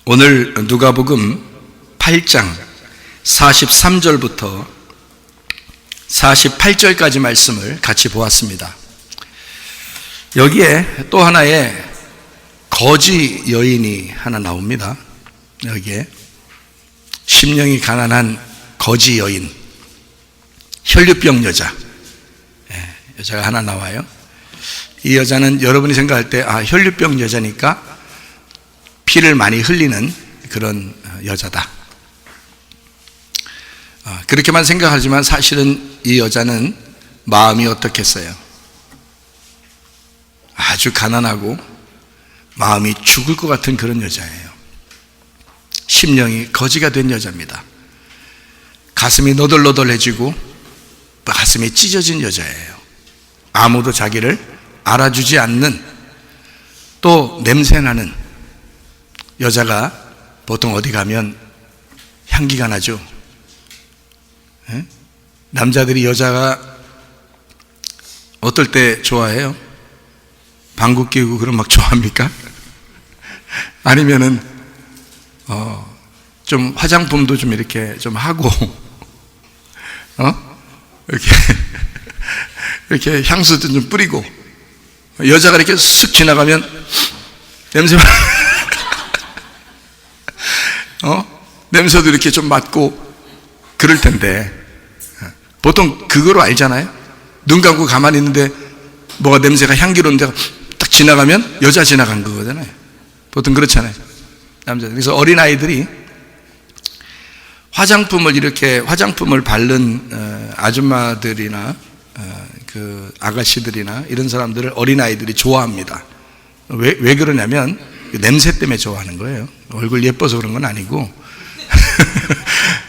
오늘 누가복음 8장 43절부터 48절까지 말씀을 같이 보았습니다. 여기에 또 하나의 거지 여인이 하나 나옵니다. 여기에 심령이 가난한 거지 여인, 혈류병 여자가 하나 나와요. 이 여자는 여러분이 생각할 때 혈류병 여자니까 피를 많이 흘리는 그런 여자다, 그렇게만 생각하지만 사실은 이 여자는 마음이 어떻겠어요? 아주 가난하고 마음이 죽을 것 같은 그런 여자예요. 심령이 거지가 된 여자입니다. 가슴이 너덜너덜해지고 가슴이 찢어진 여자예요. 아무도 자기를 알아주지 않는, 또 냄새나는 여자가 보통 어디 가면 향기가 나죠. 남자들이 여자가 어떨 때 좋아해요? 방구 끼고 그럼 막 좋아합니까? 아니면은 좀 화장품도 좀 이렇게 좀 하고 이렇게 향수도 좀 뿌리고, 여자가 이렇게 쓱 지나가면 냄새 냄새도 이렇게 좀 맡고 그럴 텐데, 보통 그거로 알잖아요. 눈 감고 가만히 있는데 뭐가 냄새가 향기로운 데가 딱 지나가면 여자 지나간 거잖아요. 보통 그렇잖아요, 남자들. 그래서 어린아이들이 화장품을 바른 아줌마들이나 그 아가씨들이나 이런 사람들을 어린아이들이 좋아합니다. 왜 그러냐면 냄새 때문에 좋아하는 거예요. 얼굴 예뻐서 그런 건 아니고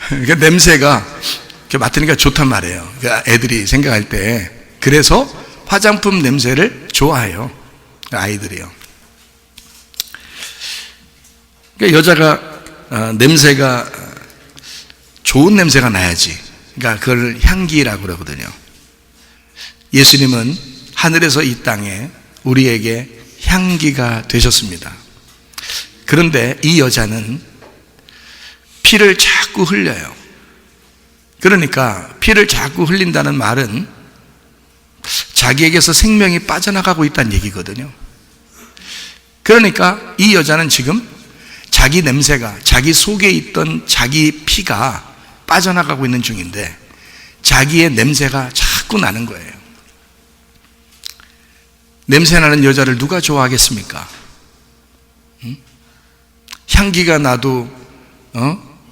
그러니까 냄새가 이렇게 맡으니까 좋단 말이에요, 애들이 생각할 때. 그래서 화장품 냄새를 좋아해요, 아이들이요. 그러니까 여자가 냄새가 좋은 냄새가 나야지, 그러니까 그걸 향기라고 그러거든요. 예수님은 하늘에서 이 땅에 우리에게 향기가 되셨습니다. 그런데 이 여자는 피를 자꾸 흘려요. 그러니까 피를 자꾸 흘린다는 말은 자기에게서 생명이 빠져나가고 있다는 얘기거든요. 그러니까 이 여자는 지금 자기 냄새가, 자기 속에 있던 자기 피가 빠져나가고 있는 중인데 자기의 냄새가 자꾸 나는 거예요. 냄새나는 여자를 누가 좋아하겠습니까? 향기가 나도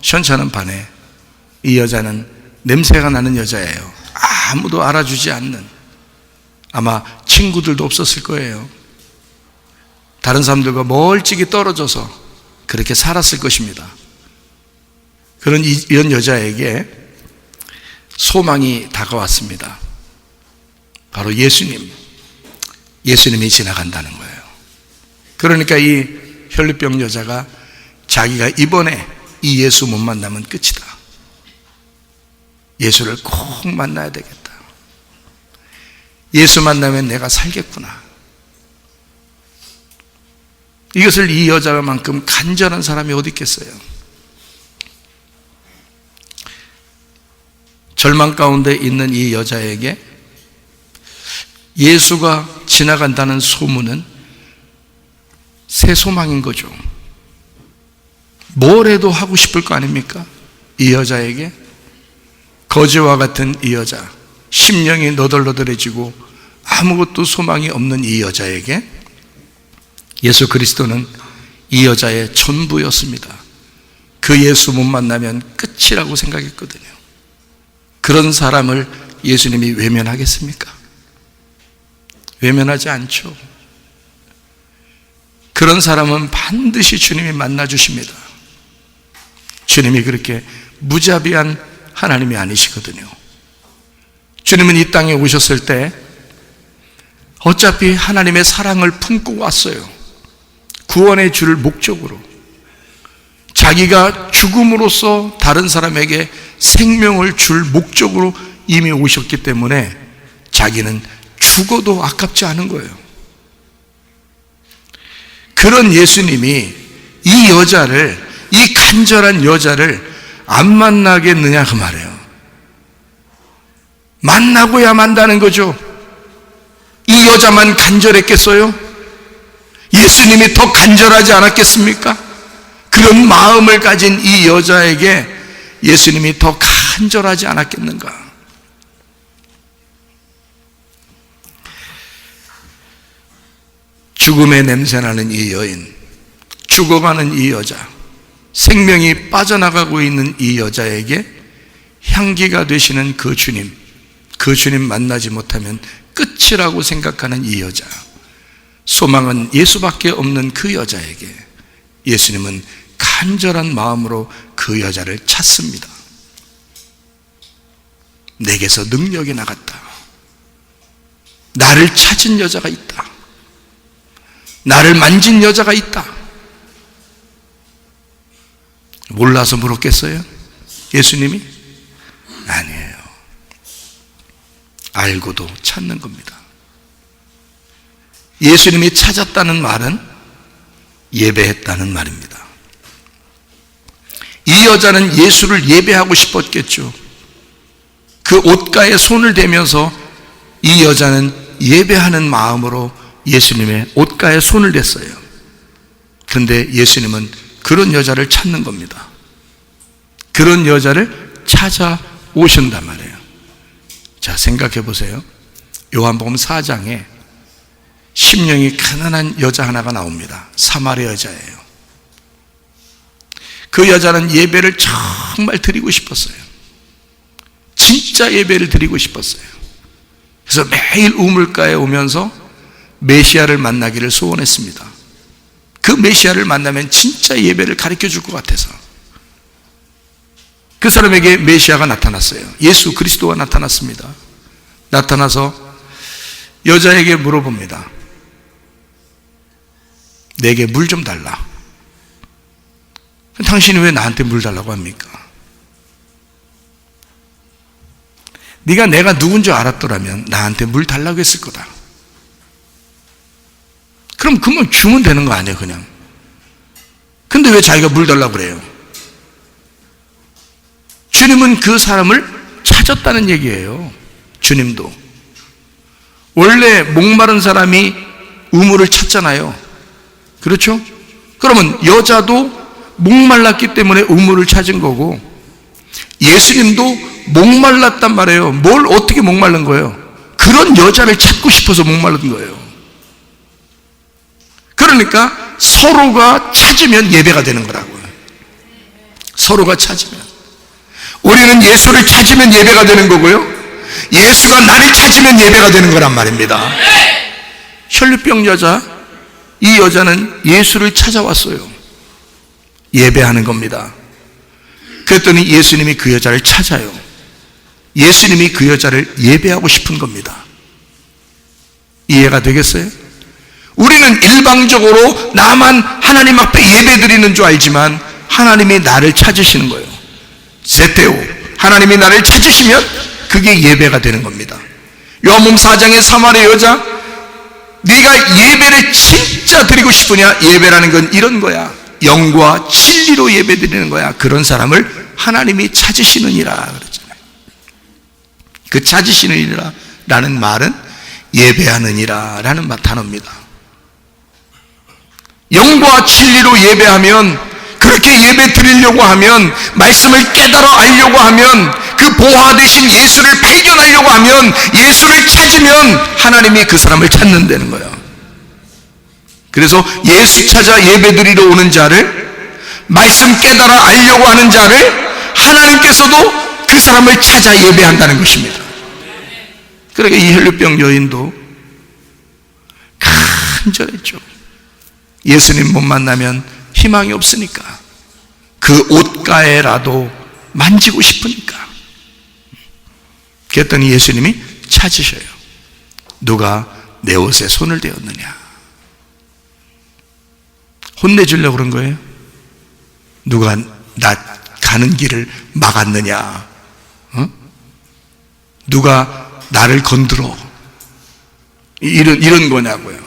시원찮은 반에 이 여자는 냄새가 나는 여자예요. 아무도 알아주지 않는, 아마 친구들도 없었을 거예요. 다른 사람들과 멀찍이 떨어져서 그렇게 살았을 것입니다. 이런 여자에게 소망이 다가왔습니다. 바로 예수님이 지나간다는 거예요. 그러니까 이 혈류병 여자가 자기가 이번에 이 예수 못 만나면 끝이다, 예수를 꼭 만나야 되겠다, 예수 만나면 내가 살겠구나, 이것을 이 여자만큼 간절한 사람이 어디 있겠어요? 절망 가운데 있는 이 여자에게 예수가 지나간다는 소문은 새 소망인 거죠. 뭘 해도 하고 싶을 거 아닙니까? 이 여자에게, 거지와 같은 이 여자, 심령이 너덜너덜해지고 아무것도 소망이 없는 이 여자에게 예수 그리스도는 이 여자의 전부였습니다. 그 예수 못 만나면 끝이라고 생각했거든요. 그런 사람을 예수님이 외면하겠습니까? 외면하지 않죠. 그런 사람은 반드시 주님이 만나 주십니다. 주님이 그렇게 무자비한 하나님이 아니시거든요. 주님은 이 땅에 오셨을 때 어차피 하나님의 사랑을 품고 왔어요. 구원의 주를 목적으로. 자기가 죽음으로써 다른 사람에게 생명을 줄 목적으로 이미 오셨기 때문에 자기는 죽어도 아깝지 않은 거예요. 그런 예수님이 이 여자를, 이 간절한 여자를 안 만나겠느냐 그 말이에요. 만나고야 만다는 거죠. 이 여자만 간절했겠어요? 예수님이 더 간절하지 않았겠습니까? 그런 마음을 가진 이 여자에게 예수님이 더 간절하지 않았겠는가? 죽음의 냄새나는 이 여인, 죽어가는 이 여자, 생명이 빠져나가고 있는 이 여자에게 향기가 되시는 그 주님 만나지 못하면 끝이라고 생각하는 이 여자, 소망은 예수밖에 없는 그 여자에게 예수님은 간절한 마음으로 그 여자를 찾습니다. 내게서 능력이 나갔다. 나를 찾은 여자가 있다. 나를 만진 여자가 있다. 몰라서 물었겠어요? 예수님이? 아니에요. 알고도 찾는 겁니다. 예수님이 찾았다는 말은 예배했다는 말입니다. 이 여자는 예수를 예배하고 싶었겠죠. 그 옷가에 손을 대면서 이 여자는 예배하는 마음으로 예수님의 옷가에 손을 댔어요. 그런데 예수님은 그런 여자를 찾는 겁니다. 그런 여자를 찾아오신단 말이에요. 자, 생각해 보세요. 요한복음 4장에 심령이 가난한 여자 하나가 나옵니다. 사마리아 여자예요. 그 여자는 예배를 정말 드리고 싶었어요. 진짜 예배를 드리고 싶었어요. 그래서 매일 우물가에 오면서 메시아를 만나기를 소원했습니다. 그 메시아를 만나면 진짜 예배를 가르쳐 줄 것 같아서. 그 사람에게 메시아가 나타났어요. 예수 그리스도가 나타났습니다. 나타나서 여자에게 물어봅니다. 내게 물 좀 달라. 당신이 왜 나한테 물 달라고 합니까? 네가 내가 누군 줄 알았더라면 나한테 물 달라고 했을 거다. 그럼 그만 주면 되는 거 아니에요, 그냥. 근데 왜 자기가 물 달라고 그래요? 주님은 그 사람을 찾았다는 얘기예요. 주님도. 원래 목마른 사람이 우물을 찾잖아요. 그렇죠? 그러면 여자도 목말랐기 때문에 우물을 찾은 거고, 예수님도 목말랐단 말이에요. 뭘 어떻게 목말른 거예요? 그런 여자를 찾고 싶어서 목말른 거예요. 그러니까 서로가 찾으면 예배가 되는 거라고요. 서로가 찾으면. 우리는 예수를 찾으면 예배가 되는 거고요. 예수가 나를 찾으면 예배가 되는 거란 말입니다. 혈류병 여자, 이 여자는 예수를 찾아왔어요. 예배하는 겁니다. 그랬더니 예수님이 그 여자를 찾아요. 예수님이 그 여자를 예배하고 싶은 겁니다. 이해가 되겠어요? 우리는 일방적으로 나만 하나님 앞에 예배 드리는 줄 알지만 하나님이 나를 찾으시는 거예요. 세테오, 하나님이 나를 찾으시면 그게 예배가 되는 겁니다. 요한복음 4장의 사마리아 여자, 네가 예배를 진짜 드리고 싶으냐? 예배라는 건 이런 거야. 영과 진리로 예배 드리는 거야. 그런 사람을 하나님이 찾으시느니라 그랬잖아요. 그 찾으시느니라 라는 말은 예배하느니라 라는 단어입니다. 영과 진리로 예배하면, 그렇게 예배 드리려고 하면, 말씀을 깨달아 알려고 하면, 그 보화 되신 예수를 발견하려고 하면, 예수를 찾으면 하나님이 그 사람을 찾는다는 거예요. 그래서 예수 찾아 예배 드리러 오는 자를, 말씀 깨달아 알려고 하는 자를 하나님께서도 그 사람을 찾아 예배한다는 것입니다. 그러니까 이 혈류병 여인도 간절했죠. 예수님 못 만나면 희망이 없으니까, 그 옷가에라도 만지고 싶으니까. 그랬더니 예수님이 찾으셔요. 누가 내 옷에 손을 대었느냐? 혼내주려고 그런 거예요? 누가 나 가는 길을 막았느냐? 누가 나를 건드려? 이런 거냐고요?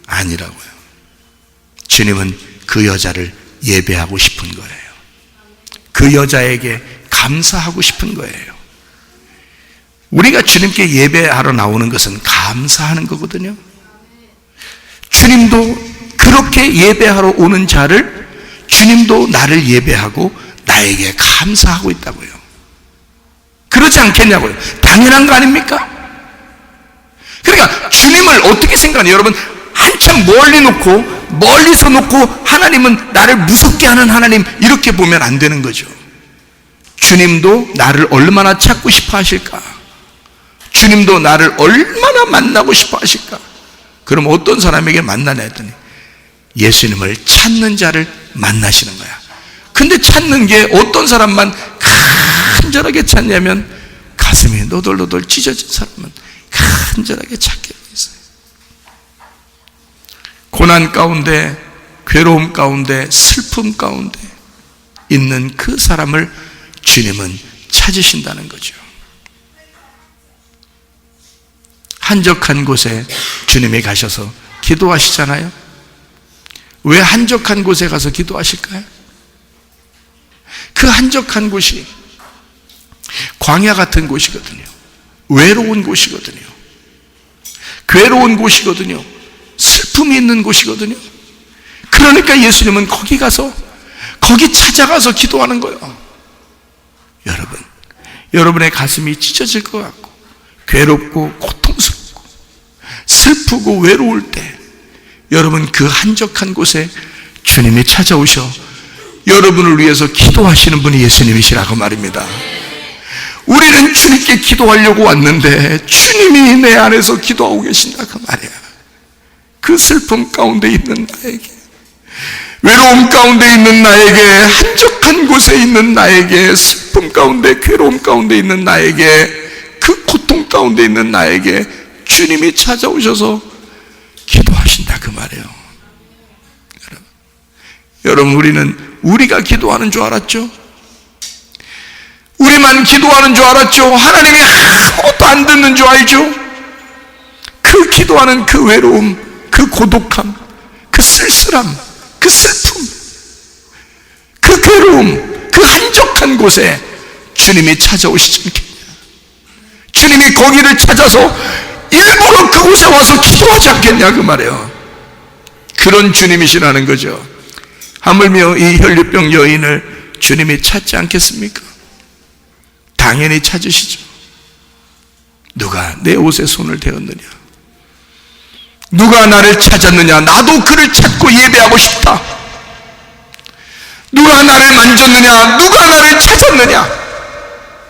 아니라고요. 주님은 그 여자를 예배하고 싶은 거예요. 그 여자에게 감사하고 싶은 거예요. 우리가 주님께 예배하러 나오는 것은 감사하는 거거든요. 주님도 그렇게 예배하러 오는 자를 주님도 나를 예배하고 나에게 감사하고 있다고요. 그러지 않겠냐고요. 당연한 거 아닙니까? 그러니까 주님을 어떻게 생각하냐, 여러분, 한참 멀리서 놓고 하나님은 나를 무섭게 하는 하나님, 이렇게 보면 안 되는 거죠. 주님도 나를 얼마나 찾고 싶어 하실까? 주님도 나를 얼마나 만나고 싶어 하실까? 그럼 어떤 사람에게 만나냐 했더니 예수님을 찾는 자를 만나시는 거야. 근데 찾는 게 어떤 사람만 간절하게 찾냐면 가슴이 노돌노돌 찢어진 사람은 간절하게 찾게 돼 있어요. 고난 가운데, 괴로움 가운데, 슬픔 가운데 있는 그 사람을 주님은 찾으신다는 거죠. 한적한 곳에 주님이 가셔서 기도하시잖아요. 왜 한적한 곳에 가서 기도하실까요? 그 한적한 곳이 광야 같은 곳이거든요. 외로운 곳이거든요. 괴로운 곳이거든요. 슬픔이 있는 곳이거든요. 그러니까 예수님은 거기 찾아가서 기도하는 거예요. 여러분의 가슴이 찢어질 것 같고 괴롭고 고통스럽고 슬프고 외로울 때 여러분 그 한적한 곳에 주님이 찾아오셔 여러분을 위해서 기도하시는 분이 예수님이시라고 말입니다. 우리는 주님께 기도하려고 왔는데 주님이 내 안에서 기도하고 계신다 그 말이야. 그 슬픔 가운데 있는 나에게, 외로움 가운데 있는 나에게, 한적한 곳에 있는 나에게, 슬픔 가운데, 괴로움 가운데 있는 나에게, 그 고통 가운데 있는 나에게 주님이 찾아오셔서 기도하신다 그 말이에요. 여러분, 우리가 기도하는 줄 알았죠? 우리만 기도하는 줄 알았죠? 하나님이 아무것도 안 듣는 줄 알죠? 그 기도하는 그 외로움, 그 고독함, 그 쓸쓸함, 그 슬픔, 그 괴로움, 그 한적한 곳에 주님이 찾아오시지 않겠냐? 주님이 거기를 찾아서 일부러 그곳에 와서 기도하지 않겠냐 그 말이에요. 그런 주님이시라는 거죠. 하물며 이 혈류병 여인을 주님이 찾지 않겠습니까? 당연히 찾으시죠. 누가 내 옷에 손을 대었느냐? 누가 나를 찾았느냐? 나도 그를 찾고 예배하고 싶다. 누가 나를 만졌느냐? 누가 나를 찾았느냐?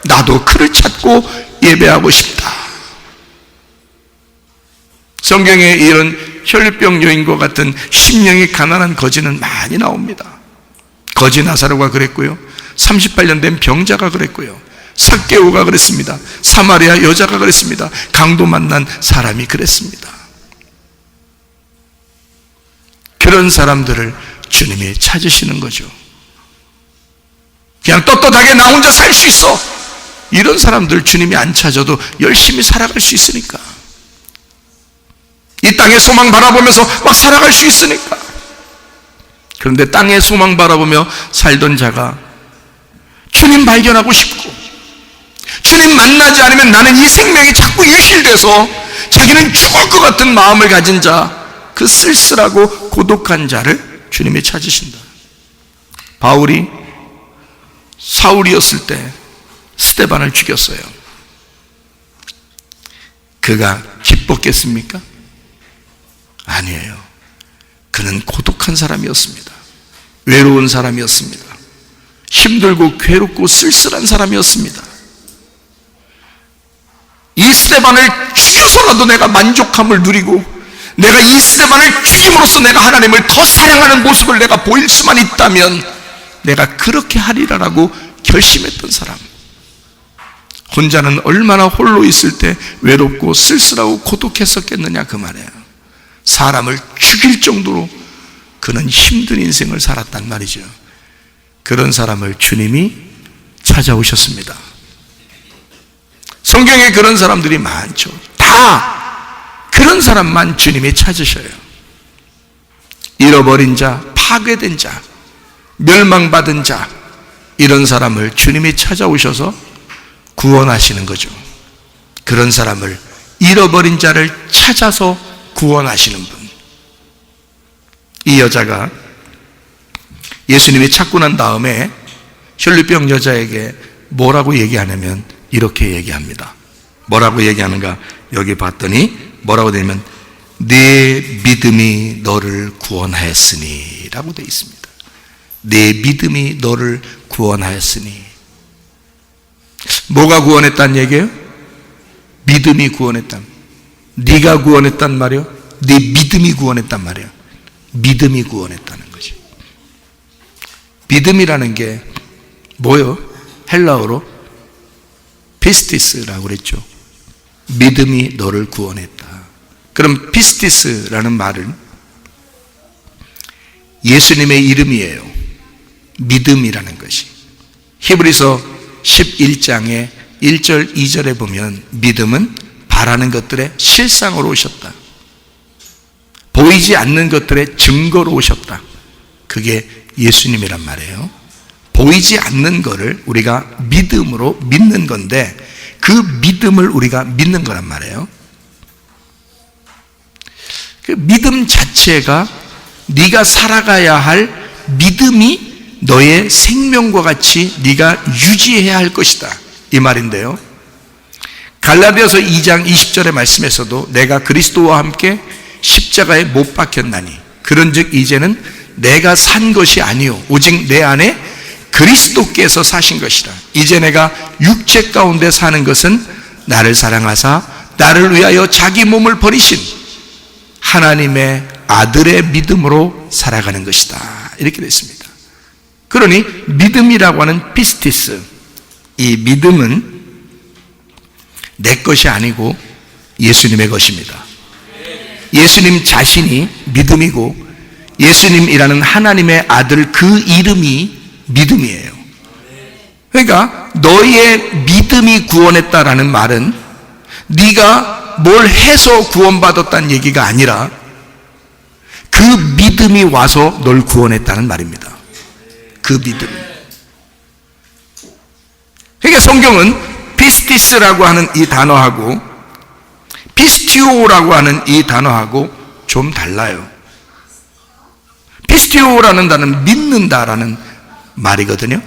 나도 그를 찾고 예배하고 싶다. 성경에 이런 혈류병 여인과 같은 심령이 가난한 거지는 많이 나옵니다. 거지 나사로가 그랬고요, 38년 된 병자가 그랬고요, 삭개오가 그랬습니다. 사마리아 여자가 그랬습니다. 강도 만난 사람이 그랬습니다. 그런 사람들을 주님이 찾으시는 거죠. 그냥 떳떳하게 나 혼자 살 수 있어, 이런 사람들 주님이 안 찾아도 열심히 살아갈 수 있으니까, 이 땅의 소망 바라보면서 막 살아갈 수 있으니까. 그런데 땅의 소망 바라보며 살던 자가 주님 발견하고 싶고 주님 만나지 않으면 나는 이 생명이 자꾸 유실돼서 자기는 죽을 것 같은 마음을 가진 자, 그 쓸쓸하고 고독한 자를 주님이 찾으신다. 바울이 사울이었을 때 스데반을 죽였어요. 그가 기뻤겠습니까? 아니에요. 그는 고독한 사람이었습니다. 외로운 사람이었습니다. 힘들고 괴롭고 쓸쓸한 사람이었습니다. 이 스데반을 죽여서라도 내가 만족함을 누리고, 내가 이 스데반을 죽임으로써 내가 하나님을 더 사랑하는 모습을 내가 보일 수만 있다면 내가 그렇게 하리라라고 결심했던 사람. 혼자는 얼마나 홀로 있을 때 외롭고 쓸쓸하고 고독했었겠느냐 그 말이에요. 사람을 죽일 정도로 그는 힘든 인생을 살았단 말이죠. 그런 사람을 주님이 찾아오셨습니다. 성경에 그런 사람들이 많죠. 다 그런 사람만 주님이 찾으셔요. 잃어버린 자, 파괴된 자, 멸망받은 자, 이런 사람을 주님이 찾아오셔서 구원하시는 거죠. 그런 사람을, 잃어버린 자를 찾아서 구원하시는 분. 이 여자가 예수님이 찾고 난 다음에 혈루병 여자에게 뭐라고 얘기하냐면 이렇게 얘기합니다. 뭐라고 얘기하는가? 여기 봤더니 뭐라고 되냐면 내 믿음이 너를 구원하였으니 라고 되어 있습니다. 내 믿음이 너를 구원하였으니. 뭐가 구원했다는 얘기예요? 믿음이 구원했다. 네가 구원했단 말이요? 네 믿음이 구원했단 말이에요. 믿음이 구원했다는 거지. 믿음이라는 게 뭐요? 헬라어로 피스티스라고 그랬죠. 믿음이 너를 구원했다. 그럼 피스티스라는 말은 예수님의 이름이에요. 믿음이라는 것이. 히브리서 11장에 1절 2절에 보면 믿음은 바라는 것들의 실상으로 오셨다. 보이지 않는 것들의 증거로 오셨다. 그게 예수님이란 말이에요. 보이지 않는 것을 우리가 믿음으로 믿는 건데 그 믿음을 우리가 믿는 거란 말이에요. 그 믿음 자체가 네가 살아가야 할 믿음이 너의 생명과 같이 네가 유지해야 할 것이다, 이 말인데요. 갈라디아서 2장 20절의 말씀에서도 내가 그리스도와 함께 십자가에 못 박혔나니 그런즉 이제는 내가 산 것이 아니요 오직 내 안에 그리스도께서 사신 것이라. 이제 내가 육체 가운데 사는 것은 나를 사랑하사 나를 위하여 자기 몸을 버리신 하나님의 아들의 믿음으로 살아가는 것이다, 이렇게 됐습니다. 그러니 믿음이라고 하는 피스티스, 이 믿음은 내 것이 아니고 예수님의 것입니다. 예수님 자신이 믿음이고 예수님이라는 하나님의 아들 그 이름이 믿음이에요. 그러니까 너의 믿음이 구원했다라는 말은 네가 뭘 해서 구원받았다는 얘기가 아니라 그 믿음이 와서 널 구원했다는 말입니다. 그 믿음. 그러니까 성경은 피스티스라고 하는 이 단어하고 피스티오라고 하는 이 단어하고 좀 달라요. 피스티오라는 단어는 믿는다라는 말이거든요.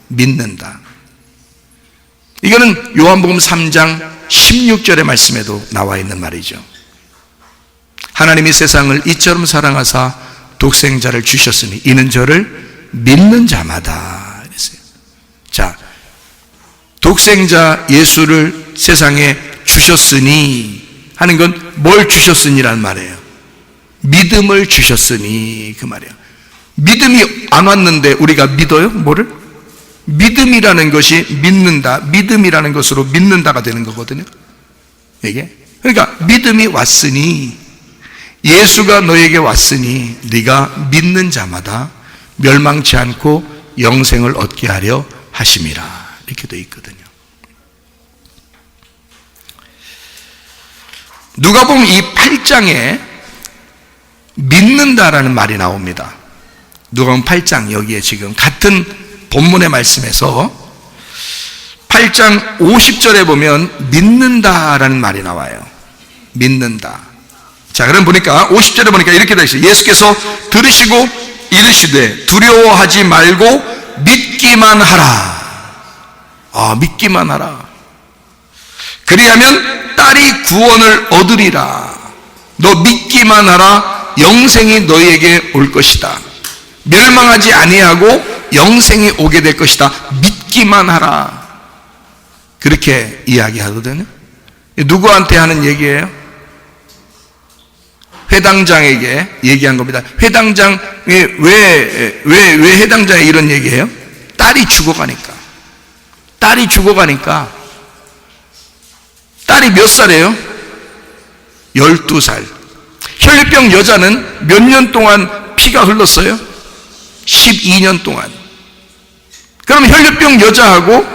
믿는다. 이거는 요한복음 3장 16절의 말씀에도 나와 있는 말이죠. 하나님이 세상을 이처럼 사랑하사 독생자를 주셨으니 이는 저를 믿는 자마다 이랬어요. 자, 독생자 예수를 세상에 주셨으니 하는 건 뭘 주셨으니란 말이에요. 믿음을 주셨으니 그 말이에요. 믿음이 안 왔는데 우리가 믿어요? 뭐를? 믿음이라는 것이 믿는다, 믿음이라는 것으로 믿는다가 되는 거거든요. 이게 그러니까 믿음이 왔으니, 예수가 너에게 왔으니 네가 믿는 자마다 멸망치 않고 영생을 얻게 하려 하심이라, 이렇게 되어 있거든요. 누가복음 이 8장에 믿는다라는 말이 나옵니다. 누가복음 8장, 여기에 지금 같은 본문의 말씀에서 8장 50절에 보면 믿는다라는 말이 나와요. 믿는다. 자, 그럼 보니까 50절에 보니까 이렇게 되어 있어요. 예수께서 들으시고 이르시되 두려워하지 말고 믿기만 하라. 믿기만 하라. 그리하면 딸이 구원을 얻으리라. 너 믿기만 하라. 영생이 너희에게 올 것이다. 멸망하지 아니하고 영생이 오게 될 것이다. 믿기만 하라. 그렇게 이야기하거든요. 누구한테 하는 얘기예요? 회당장에게 얘기한 겁니다. 회당장이 왜 회당장에 이런 얘기해요? 딸이 죽어가니까. 딸이 죽어가니까. 딸이 몇 살이에요? 12살. 혈류병 여자는 몇 년 동안 피가 흘렀어요? 12년 동안. 그럼 혈류병 여자하고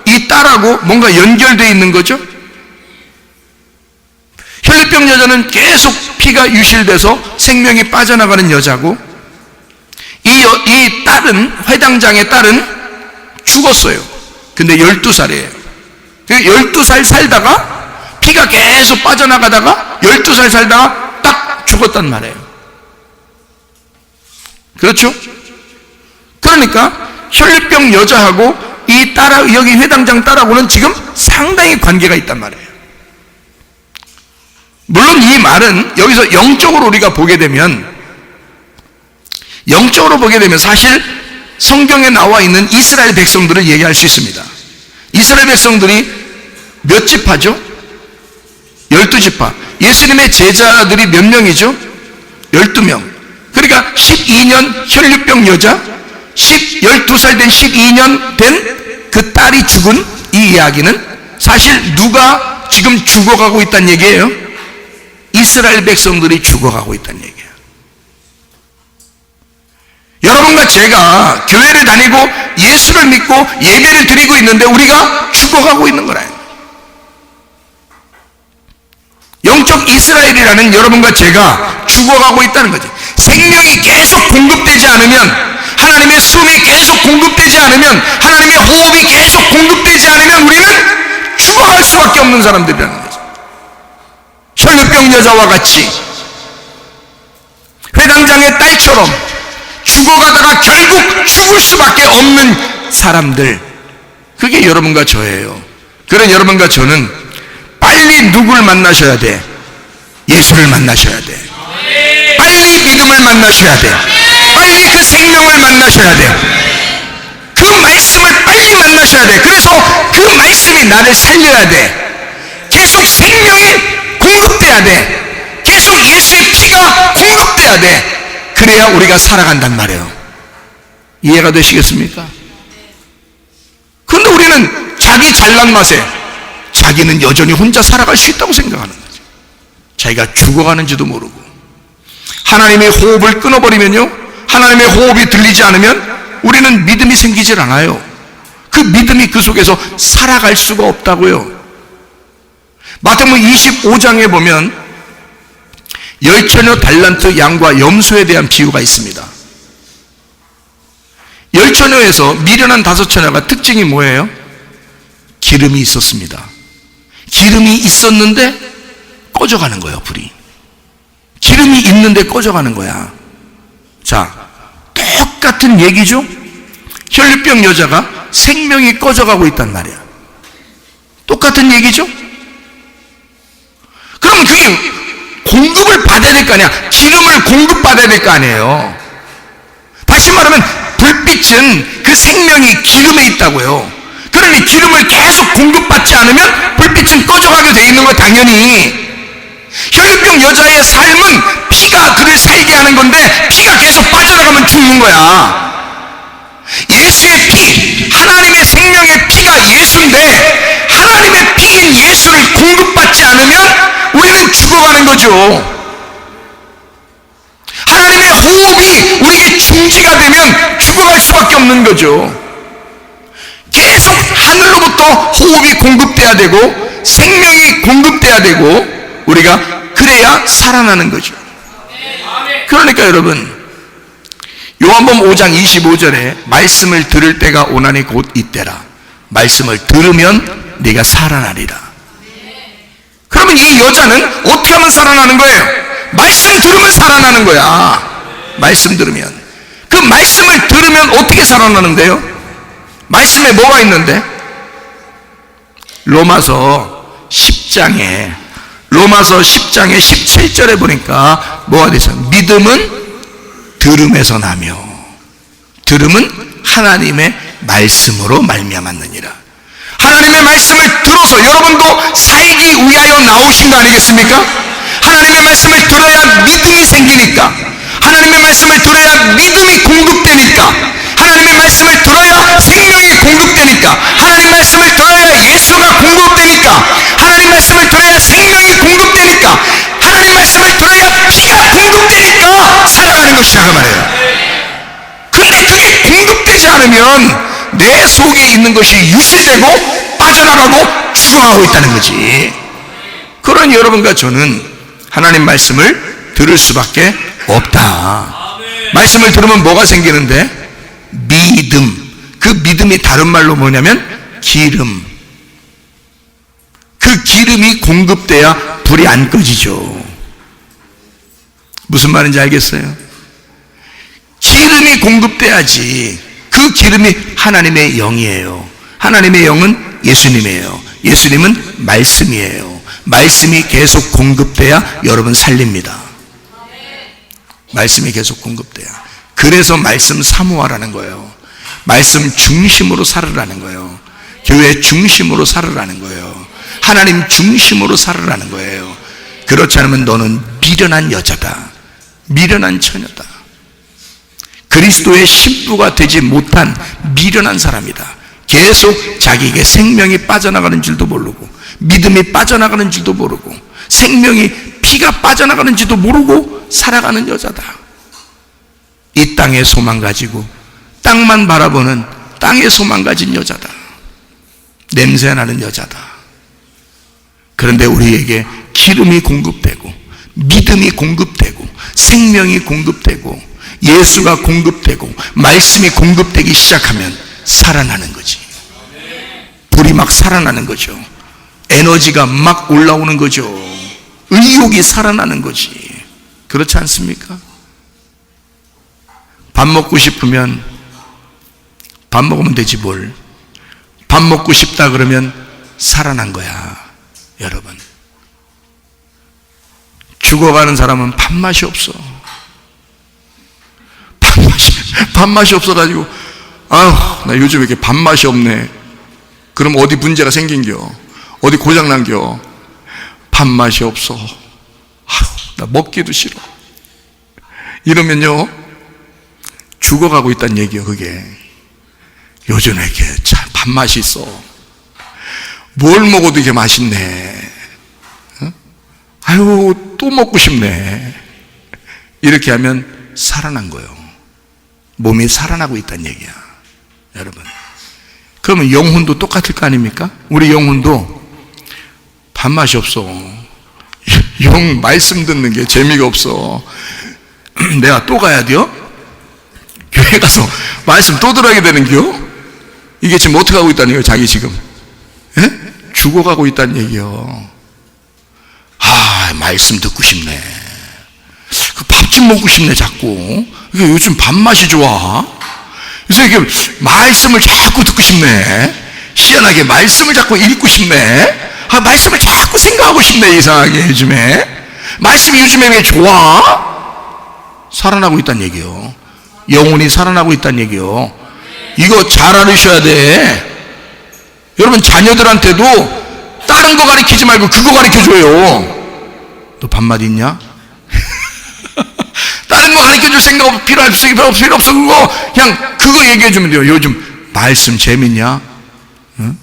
이 딸하고 뭔가 연결되어 있는 거죠? 혈류병 여자는 계속 피가 유실돼서 생명이 빠져나가는 여자고, 이 딸은, 회당장의 딸은 죽었어요. 근데 12살이에요. 12살 살다가 피가 계속 빠져나가다가 12살 살다가 딱 죽었단 말이에요. 그렇죠? 그러니까 혈류병 여자하고 이 딸하고, 여기 회당장 딸하고는 지금 상당히 관계가 있단 말이에요. 물론 이 말은 여기서 영적으로 우리가 보게 되면, 사실 성경에 나와 있는 이스라엘 백성들을 얘기할 수 있습니다. 이스라엘 백성들이 몇 지파죠? 12지파. 예수님의 제자들이 몇 명이죠? 12명. 그러니까 12년 혈류병 여자, 12살 된 12년 된 그 딸이 죽은 이 이야기는 사실 누가 지금 죽어가고 있다는 얘기예요? 이스라엘 백성들이 죽어가고 있다는 얘기예요. 여러분과 제가 교회를 다니고 예수를 믿고 예배를 드리고 있는데 우리가 죽어가고 있는 거라요. 영적 이스라엘이라는 여러분과 제가 죽어가고 있다는 거지. 생명이 계속 공급되지 않으면, 하나님의 숨이 계속 공급되지 않으면, 하나님의 호흡이 계속 공급되지 않으면 우리는 죽어갈 수밖에 없는 사람들이라는 거죠. 혈류병 여자와 같이 회당장의 딸처럼 죽어가다가 결국 죽을 수밖에 없는 사람들, 그게 여러분과 저예요. 그런 여러분과 저는 빨리 누굴 만나셔야 돼? 예수를 만나셔야 돼. 빨리 믿음을 만나셔야 돼. 빨리 그 생명을 만나셔야 돼. 그 말씀을 빨리 만나셔야 돼. 그래서 그 말씀이 나를 살려야 돼. 계속 생명이 공급돼야 돼. 계속 예수의 피가 공급돼야 돼. 그래야 우리가 살아간단 말이에요. 이해가 되시겠습니까? 그런데 우리는 자기 잘난 맛에 자기는 여전히 혼자 살아갈 수 있다고 생각하는 거죠. 자기가 죽어가는지도 모르고. 하나님의 호흡을 끊어버리면요, 하나님의 호흡이 들리지 않으면 우리는 믿음이 생기질 않아요. 그 믿음이 그 속에서 살아갈 수가 없다고요. 마태복음 25장에 보면 열처녀 달란트 양과 염소에 대한 비유가 있습니다. 열처녀에서 미련한 5처녀가 특징이 뭐예요? 기름이 있었습니다. 기름이 있었는데 꺼져가는 거예요, 불이. 기름이 있는데 꺼져가는 거야. 자, 똑같은 얘기죠? 혈류병 여자가 생명이 꺼져가고 있단 말이야. 똑같은 얘기죠? 그럼 그게 공급을 받아야 될 거 아니야. 기름을 공급받아야 될 거 아니에요. 다시 말하면 불빛은 그 생명이 기름에 있다고요. 그러니 기름을 계속 공급받지 않으면 불빛은 꺼져가게 돼 있는 거 당연히. 혈류병 여자의 삶은 피가 그를 살게 하는 건데 피가 계속 빠져나가면 죽는 거야. 예수의 피, 하나님의 생명의 피가 예수인데 하나님의 피인 예수를 공급받지 않으면 우리는 죽어가는 거죠. 하나님의 호흡이 우리에게 중지가 되면 죽어갈 수밖에 없는 거죠. 계속 하늘로부터 호흡이 공급돼야 되고 생명이 공급돼야 되고 우리가 그래야 살아나는 거죠. 그러니까 여러분, 요한복음 5장 25절에 말씀을 들을 때가 오나니 곧 이때라. 말씀을 들으면 네가 살아나리라. 그러면 이 여자는 어떻게 하면 살아나는 거예요? 말씀 들으면 살아나는 거야. 말씀 들으면. 그 말씀을 들으면 어떻게 살아나는데요? 말씀에 뭐가 있는데? 로마서 10장에 17절에 보니까 뭐가 되죠? 믿음은 들음에서 나며 들음은 하나님의 말씀으로 말미암았느니라. 하나님의 말씀을 들어서 여러분도 살기 위하여 나오신 거 아니겠습니까? 하나님의 말씀을 들어야 믿음이 생기니까, 하나님의 말씀을 들어야 믿음이 공급되니까, 하나님의 말씀을 들어야 생명이 공급되니까, 하나님의 말씀을 들어야 예수가 공급되니까, 하나님의 말씀을 들어야 생명이 공급되니까, 하나님의 말씀을 들어야 피가 공급되니까 살아가는 것이다 그 말이에요. 근데 그게 공급되지 않으면 내 속에 있는 것이 유실되고 빠져나가고 죽어가고 있다는 거지. 그런 여러분과 저는 하나님 말씀을 들을 수밖에 없다. 말씀을 들으면 뭐가 생기는데? 믿음. 그 믿음이 다른 말로 뭐냐면 기름. 그 기름이 공급돼야 불이 안 꺼지죠. 무슨 말인지 알겠어요? 기름이 공급돼야지. 그 기름이 하나님의 영이에요. 하나님의 영은 예수님이에요. 예수님은 말씀이에요. 말씀이 계속 공급돼야 여러분 살립니다. 말씀이 계속 공급돼야. 그래서 말씀 사모하라는 거예요. 말씀 중심으로 살으라는 거예요. 교회 중심으로 살으라는 거예요. 하나님 중심으로 살으라는 거예요. 그렇지 않으면 너는 미련한 여자다. 미련한 처녀다. 그리스도의 신부가 되지 못한 미련한 사람이다. 계속 자기에게 생명이 빠져나가는 줄도 모르고, 믿음이 빠져나가는 줄도 모르고, 생명이 피가 빠져나가는 줄도 모르고 살아가는 여자다. 이 땅의 소망 가지고 땅만 바라보는 땅의 소망 가진 여자다. 냄새나는 여자다. 그런데 우리에게 기름이 공급되고, 믿음이 공급되고, 생명이 공급되고, 예수가 공급되고, 말씀이 공급되기 시작하면 살아나는 거지. 불이 막 살아나는 거죠. 에너지가 막 올라오는 거죠. 의욕이 살아나는 거지. 그렇지 않습니까? 밥 먹고 싶으면 밥 먹으면 되지 뭘. 밥 먹고 싶다 그러면 살아난 거야. 여러분, 죽어가는 사람은 밥맛이 없어. 밥맛이 없어가지고, 아휴, 나 요즘 왜 이렇게 밥맛이 없네. 그럼 어디 문제가 생긴겨? 어디 고장난겨? 밥맛이 없어. 아휴, 나 먹기도 싫어. 이러면요, 죽어가고 있다는 얘기요. 그게 요즘에 이렇게 참 밥맛이 있어. 뭘 먹어도 이게 맛있네. 어? 아유, 또 먹고 싶네. 이렇게 하면 살아난 거예요. 몸이 살아나고 있다는 얘기야. 여러분, 그러면 영혼도 똑같을 거 아닙니까? 우리 영혼도 밥맛이 없어. 영 말씀 듣는 게 재미가 없어. 내가 또 가야 돼요? 교회 가서 말씀 또 들어야 되는겨? 이게 지금 어떻게 하고 있다는 거예요? 자기 지금 죽어가고 있다는 얘기요. 아, 말씀 듣고 싶네. 밥 좀 먹고 싶네. 자꾸 이게 요즘 밥맛이 좋아. 그래서 이게 말씀을 자꾸 듣고 싶네. 희한하게 말씀을 자꾸 읽고 싶네. 아, 말씀을 자꾸 생각하고 싶네. 이상하게 요즘에 말씀이 요즘에 왜 좋아? 살아나고 있다는 얘기요. 영혼이 살아나고 있다는 얘기요. 이거 잘 알으셔야 돼. 여러분, 자녀들한테도 다른 거 가르치지 말고 그거 가르쳐줘요. 너 밥맛 있냐? 다른 거 가르쳐줄 생각 필요 없어. 그거 그냥 그거 얘기해주면 돼요. 요즘 말씀 재밌냐? 응?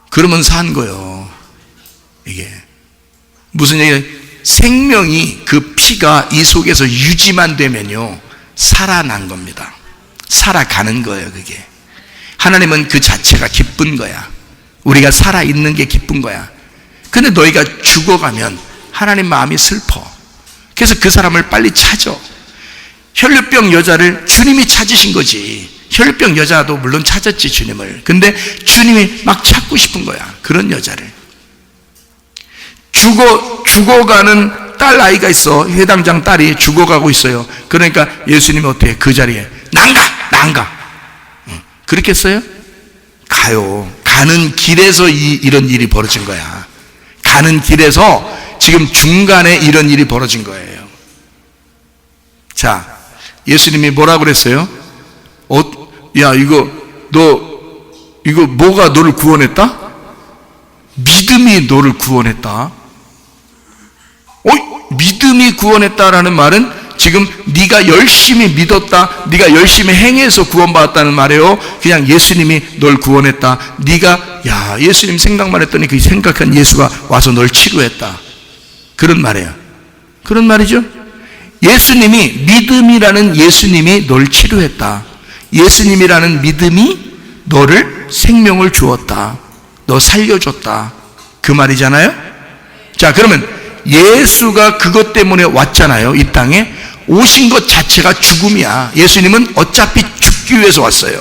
그러면 산 거예요. 이게 무슨 얘기야? 생명이, 그 피가 이 속에서 유지만 되면요, 살아난 겁니다. 살아가는 거예요. 그게 하나님은 그 자체가 기쁜 거야. 우리가 살아있는 게 기쁜 거야. 근데 너희가 죽어가면 하나님 마음이 슬퍼. 그래서 그 사람을 빨리 찾아. 혈류병 여자를 주님이 찾으신 거지. 혈류병 여자도 물론 찾았지, 주님을. 근데 주님이 막 찾고 싶은 거야, 그런 여자를. 죽어가는 딸 아이가 있어. 회당장 딸이 죽어가고 있어요. 그러니까 예수님이 어떻게 해? 그 자리에 난 가. 그렇겠어요? 가요. 가는 길에서 이런 일이 벌어진 거야. 가는 길에서 지금 중간에 이런 일이 벌어진 거예요. 자, 예수님이 뭐라고 그랬어요? 야, 이거 뭐가 너를 구원했다? 믿음이 너를 구원했다. 믿음이 구원했다라는 말은 지금 네가 열심히 믿었다, 네가 열심히 행해서 구원받았다는 말이에요. 그냥 예수님이 널 구원했다. 네가, 야, 예수님 생각만 했더니 그 생각한 예수가 와서 널 치료했다. 그런 말이에요. 그런 말이죠. 예수님이, 믿음이라는 예수님이 널 치료했다. 예수님이라는 믿음이 너를 생명을 주었다. 너 살려줬다. 그 말이잖아요. 자, 그러면 예수가 그것 때문에 왔잖아요. 이 땅에 오신 것 자체가 죽음이야. 예수님은 어차피 죽기 위해서 왔어요.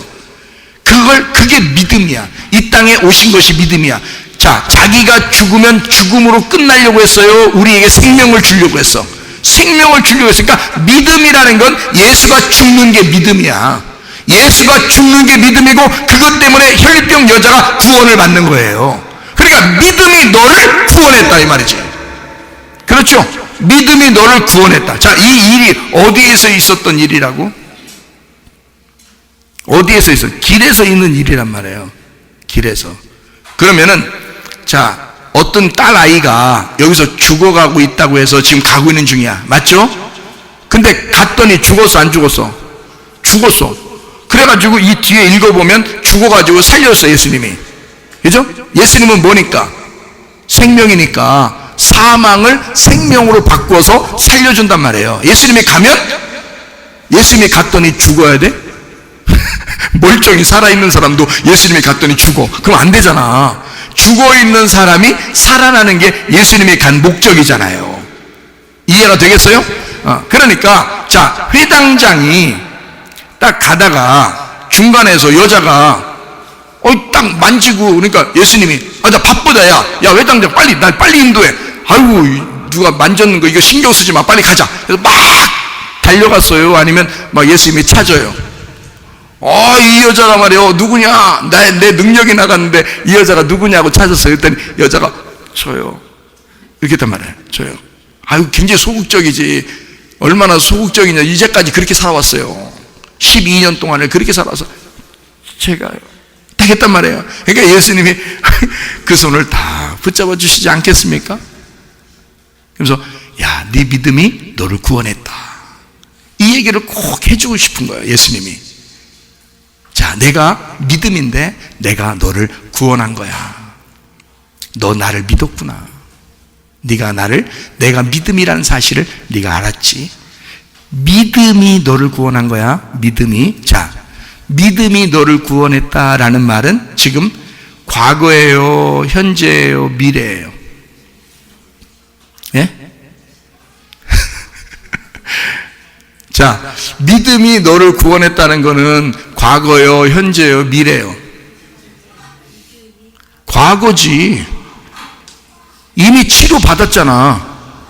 그게 믿음이야. 이 땅에 오신 것이 믿음이야. 자, 자기가 죽으면 죽음으로 끝나려고 했어요? 우리에게 생명을 주려고 했어? 생명을 주려고 했으니까 믿음이라는 건 예수가 죽는 게 믿음이야. 예수가 죽는 게 믿음이고 그것 때문에 혈병 여자가 구원을 받는 거예요. 그러니까 믿음이 너를 구원했다 이 말이지. 그렇죠? 믿음이 너를 구원했다. 자, 이 일이 어디에서 있었던 일이라고? 어디에서 있어? 길에서 있는 일이란 말이에요. 길에서. 그러면은 자, 어떤 딸 아이가 여기서 죽어가고 있다고 해서 지금 가고 있는 중이야. 맞죠? 근데 갔더니 죽었어 안 죽었어? 죽었어. 그래가지고 이 뒤에 읽어보면 죽어가지고 살렸어 예수님이. 그죠? 예수님은 뭐니까? 생명이니까 사망을 생명으로 바꿔서 살려준단 말이에요. 예수님이 가면? 예수님이 갔더니 죽어야 돼? 멀쩡히 살아있는 사람도 예수님이 갔더니 죽어. 그럼 안 되잖아. 죽어있는 사람이 살아나는 게 예수님이 간 목적이잖아요. 이해가 되겠어요? 그러니까 자, 회당장이 딱 가다가 중간에서 여자가 딱 만지고 그러니까 예수님이 나 바쁘다 야 회당장 날 빨리 인도해. 아이고 누가 만졌는 거 이거 신경 쓰지 마 빨리 가자. 그래서 막 달려갔어요? 아니면 막 예수님이 찾아요? 이 여자가 말이요 누구냐? 내 능력이 나갔는데 이 여자가 누구냐고 찾았어요. 그랬더니 여자가 저요 이렇게 했단 말이에요. 저요. 아유 굉장히 소극적이지. 얼마나 소극적이냐. 이제까지 그렇게 살아왔어요. 12년 동안을 그렇게 살아서 제가요 딱 했단 말이에요. 그러니까 예수님이 그 손을 다 붙잡아 주시지 않겠습니까? 그래서 야, 네 믿음이 너를 구원했다. 이 얘기를 꼭 해주고 싶은 거예요. 예수님이. 자, 내가 믿음인데 내가 너를 구원한 거야. 너 나를 믿었구나. 내가 믿음이라는 사실을 네가 알았지. 믿음이 너를 구원한 거야. 믿음이. 자, 믿음이 너를 구원했다라는 말은 지금 과거예요, 현재예요, 미래예요? 예? 자, 믿음이 너를 구원했다는 것은 과거요, 현재요, 미래요? 과거지. 이미 치료받았잖아.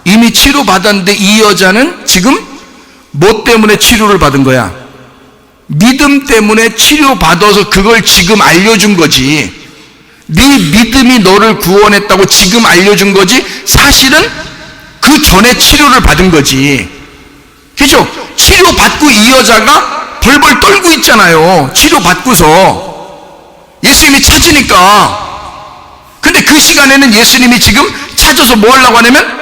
이미 치료받았는데 이 여자는 지금 뭐 때문에 치료를 받은 거야? 믿음 때문에 치료받아서 그걸 지금 알려준 거지. 네 믿음이 너를 구원했다고 지금 알려준 거지. 사실은 그 전에 치료를 받은 거지. 그죠? 치료받고 이 여자가 벌벌 떨고 있잖아요. 치료받고서 예수님이 찾으니까. 근데 그 시간에는 예수님이 지금 찾아서 뭐 하려고 하냐면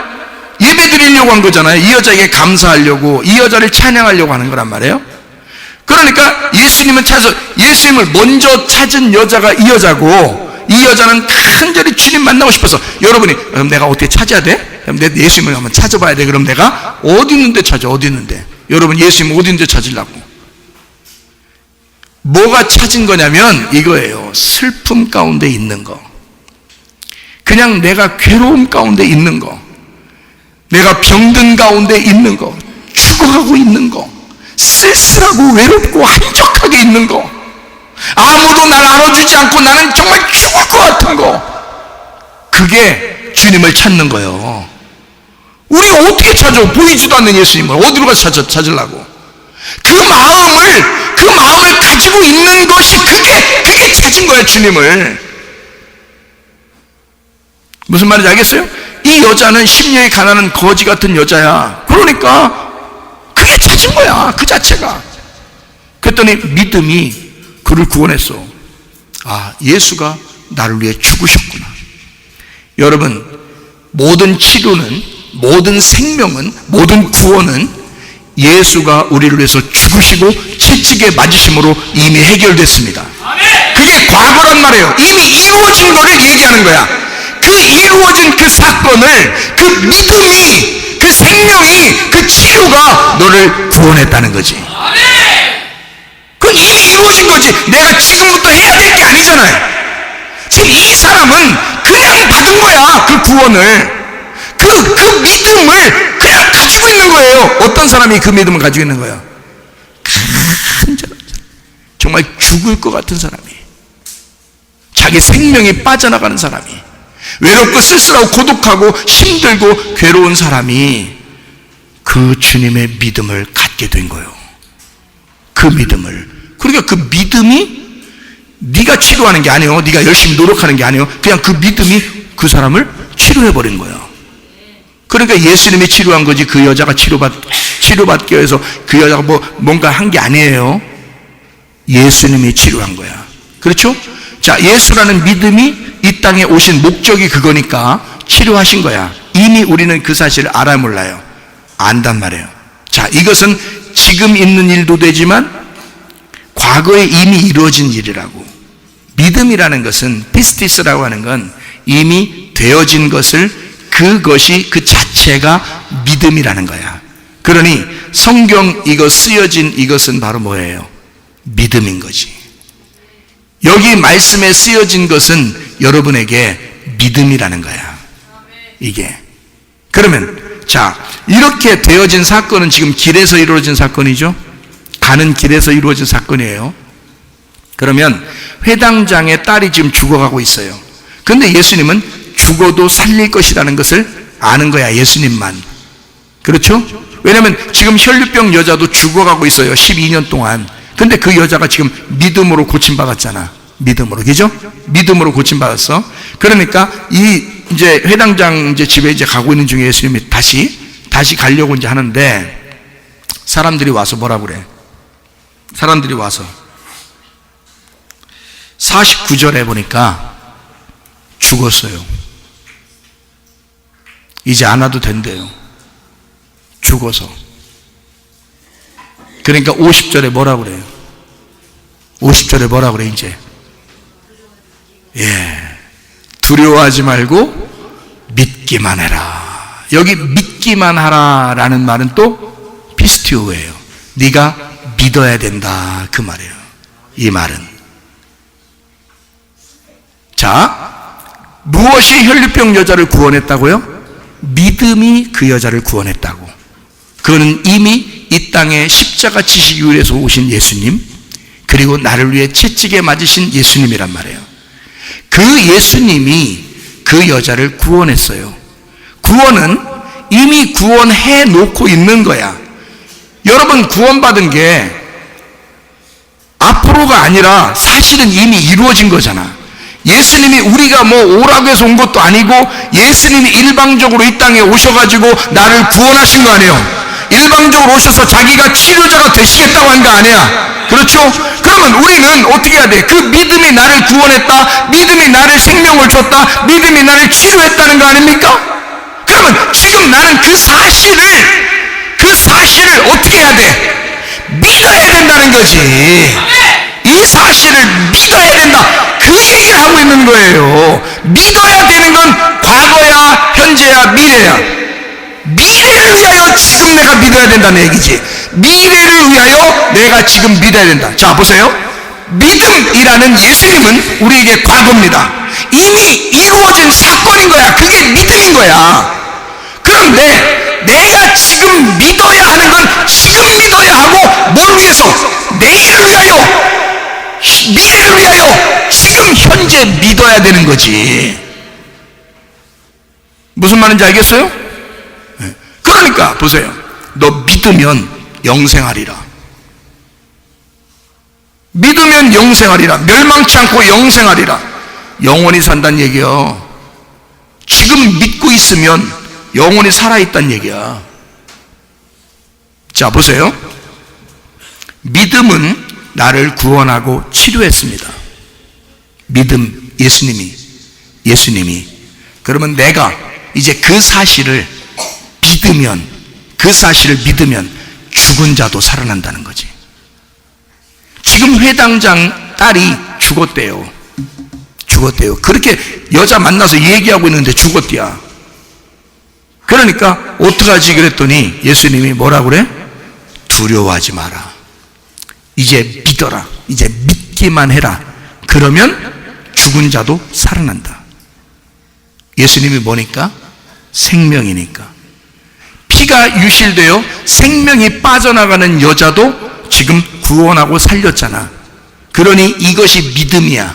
예배 드리려고 한 거잖아요. 이 여자에게 감사하려고, 이 여자를 찬양하려고 하는 거란 말이에요. 그러니까 예수님은 예수님을 먼저 찾은 여자가 이 여자고, 이 여자는 간절히 주님 만나고 싶어서. 여러분이 그럼 내가 어떻게 찾아야 돼? 그럼 내 예수님을 한번 찾아봐야 돼. 그럼 내가 어디 있는데 찾아? 어디 있는데? 여러분 예수님 어디 있는데 찾으려고? 뭐가 찾은 거냐면 이거예요. 슬픔 가운데 있는 거. 그냥 내가 괴로움 가운데 있는 거, 내가 병든 가운데 있는 거, 죽어가고 있는 거, 쓸쓸하고 외롭고 한적하게 있는 거, 아무도 날 알아주지 않고 나는 정말 죽을 것 같은 거, 그게 주님을 찾는 거예요. 우리 어떻게 찾아? 보이지도 않는 예수님을 어디로 가서 찾으려고? 그 마음을 가지고 있는 것이 그게 찾은 거야, 주님을. 무슨 말인지 알겠어요? 이 여자는 심령이 가난한 거지 같은 여자야. 그러니까 그게 찾은 거야, 그 자체가. 그랬더니 믿음이 그를 구원했어. 아, 예수가 나를 위해 죽으셨구나. 여러분, 모든 치료는, 모든 생명은, 모든 구원은 예수가 우리를 위해서 죽으시고 채찍에 맞으심으로 이미 해결됐습니다. 그게 과거란 말이에요. 이미 이루어진 거를 얘기하는 거야. 그 이루어진 그 사건을, 그 믿음이, 그 생명이, 그 치료가 너를 구원했다는 거지. 그건 이미 이루어진 거지. 내가 지금부터 해야 될 게 아니잖아요. 지금 이 사람은 그냥 받은 거야, 그 구원을. 그 그 믿음을 그냥 가지고 있는 거예요. 어떤 사람이 그 믿음을 가지고 있는 거예요? 정말 죽을 것 같은 사람이, 자기 생명이 빠져나가는 사람이, 외롭고 쓸쓸하고 고독하고 힘들고 괴로운 사람이 그 주님의 믿음을 갖게 된 거예요. 그 믿음을. 그러니까 그 믿음이 네가 치료하는 게 아니에요. 네가 열심히 노력하는 게 아니에요. 그냥 그 믿음이 그 사람을 치료해버린 거예요. 그러니까 예수님이 치료한 거지, 그 여자가 치료받기 위해서 그 여자가 뭔가 한 게 아니에요. 예수님이 치료한 거야. 그렇죠? 자, 예수라는 믿음이 이 땅에 오신 목적이 그거니까 치료하신 거야. 이미 우리는 그 사실을 알아야 몰라요. 안단 말이에요. 자, 이것은 지금 있는 일도 되지만 과거에 이미 이루어진 일이라고. 믿음이라는 것은, 피스티스라고 하는 건 이미 되어진 것을, 그것이 그 자체가 믿음이라는 거야. 그러니 성경 이거 쓰여진 이것은 바로 뭐예요? 믿음인 거지. 여기 말씀에 쓰여진 것은 여러분에게 믿음이라는 거야. 이게. 그러면 자, 이렇게 되어진 사건은 지금 길에서 이루어진 사건이죠. 가는 길에서 이루어진 사건이에요. 그러면 회당장의 딸이 지금 죽어가고 있어요. 그런데 예수님은 죽어도 살릴 것이라는 것을 아는 거야, 예수님만. 그렇죠? 왜냐하면 지금 혈류병 여자도 죽어가고 있어요, 12년 동안. 근데 그 여자가 지금 믿음으로 고침받았잖아. 믿음으로, 그죠? 믿음으로 고침받았어. 그러니까 이제 회당장 집에 가고 있는 중에 예수님이 다시 가려고 이제 하는데, 사람들이 와서 뭐라 그래? 사람들이 와서 49절에 보니까 죽었어요. 이제 안 와도 된대요. 죽어서. 그러니까 50절에 뭐라 그래요? 50절에 뭐라 그래, 이제? 두려워하지 말고 믿기만 해라. 여기 믿기만 하라라는 말은 또 피스티오예요. 네가 믿어야 된다, 그 말이에요. 이 말은. 자, 무엇이 혈류병 여자를 구원했다고요? 믿음이 그 여자를 구원했다고. 그거는 이미 이 땅에 십자가 지시기 위해서 오신 예수님, 그리고 나를 위해 채찍에 맞으신 예수님이란 말이에요. 그 예수님이 그 여자를 구원했어요. 구원은 이미 구원해 놓고 있는 거야. 여러분, 구원받은 게 앞으로가 아니라 사실은 이미 이루어진 거잖아. 예수님이 우리가 오라고 해서 온 것도 아니고, 예수님이 일방적으로 이 땅에 오셔가지고 나를 구원하신 거 아니에요. 일방적으로 오셔서 자기가 치료자가 되시겠다고 한 거 아니야. 그렇죠? 그러면 우리는 어떻게 해야 돼? 그 믿음이 나를 구원했다, 믿음이 나를 생명을 줬다, 믿음이 나를 치료했다는 거 아닙니까? 그러면 지금 나는 그 사실을 어떻게 해야 돼? 믿어야 된다는 거지. 이 사실을 믿어야 된다, 그 얘기를 하고 있는 거예요. 믿어야 되는 건 과거야, 현재야, 미래야. 미래를 위하여 지금 내가 믿어야 된다는 얘기지. 미래를 위하여 내가 지금 믿어야 된다. 자, 보세요. 믿음이라는 예수님은 우리에게 과거입니다. 이미 이루어진 사건인 거야. 그게 믿음인 거야. 그런데 내가 지금 믿어야 하는 건 지금 믿어야 하고, 뭘 위해서? 내일을 위하여, 미래를 위하여 지금 현재 믿어야 되는 거지. 무슨 말인지 알겠어요? 그러니까 보세요. 너 믿으면 영생하리라. 믿으면 영생하리라. 멸망치 않고 영생하리라. 영원히 산다는 얘기야. 지금 믿고 있으면 영원히 살아있다는 얘기야. 자, 보세요. 믿음은 나를 구원하고 치료했습니다. 믿음, 예수님이. 그러면 내가 이제 그 사실을 믿으면 죽은 자도 살아난다는 거지. 지금 회당장 딸이 죽었대요. 그렇게 여자 만나서 얘기하고 있는데 죽었대야. 그러니까 어떡하지 그랬더니 예수님이 뭐라 그래? 두려워하지 마라. 이제 믿어라. 이제 믿기만 해라. 그러면 죽은 자도 살아난다. 예수님이 뭐니까? 생명이니까. 피가 유실되어 생명이 빠져나가는 여자도 지금 구원하고 살렸잖아. 그러니 이것이 믿음이야.